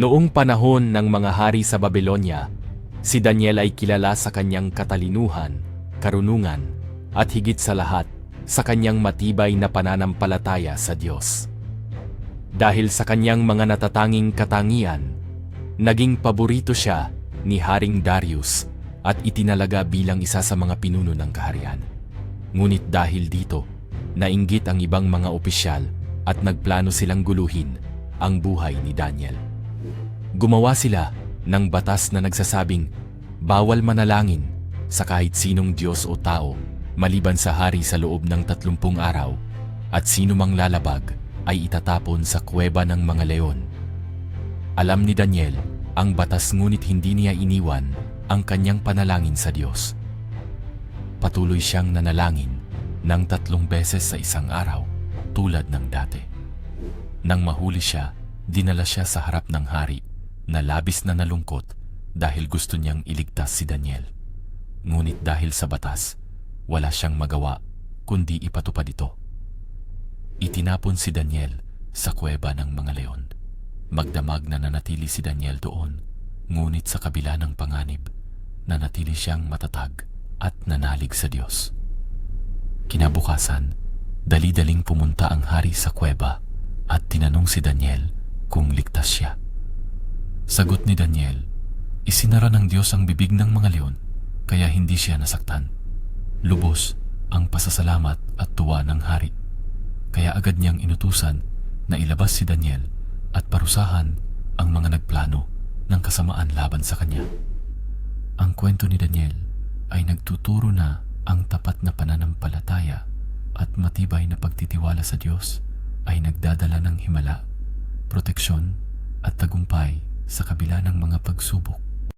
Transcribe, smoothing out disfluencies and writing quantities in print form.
Noong panahon ng mga hari sa Babylonia, si Daniel ay kilala sa kanyang katalinuhan, karunungan, at higit sa lahat, sa kanyang matibay na pananampalataya sa Diyos. Dahil sa kanyang mga natatanging katangian, naging paborito siya ni Haring Darius at itinalaga bilang isa sa mga pinuno ng kaharian. Ngunit dahil dito, nainggit ang ibang mga opisyal at nagplano silang guluhin ang buhay ni Daniel. Gumawa sila ng batas na nagsasabing bawal manalangin sa kahit sinong Diyos o tao maliban sa hari sa loob ng 30 araw at sino mang lalabag ay itatapon sa kuweba ng mga leon. Alam ni Daniel ang batas ngunit hindi niya iniwan ang kanyang panalangin sa Diyos. Patuloy siyang nanalangin ng 3 beses sa isang araw tulad ng dati. Nang mahuli siya, dinala siya sa harap ng hari na labis na nalungkot dahil gusto niyang iligtas si Daniel. Ngunit dahil sa batas, wala siyang magawa kundi ipatupad ito. Itinapon si Daniel sa kuweba ng mga leon. Magdamag na nanatili si Daniel doon, ngunit sa kabila ng panganib, nanatili siyang matatag at nanalig sa Diyos. Kinabukasan, dali-daling pumunta ang hari sa kuweba at tinanong si Daniel kung ligtas siya. Sagot ni Daniel, isinara ng Diyos ang bibig ng mga leon, kaya hindi siya nasaktan. Lubos ang pasasalamat at tuwa ng hari. Kaya agad niyang inutusan na ilabas si Daniel at parusahan ang mga nagplano ng kasamaan laban sa kanya. Ang kwento ni Daniel ay nagtuturo na ang tapat na pananampalataya at matibay na pagtitiwala sa Diyos ay nagdadala ng himala, proteksyon at tagumpay sa kabila ng mga pagsubok.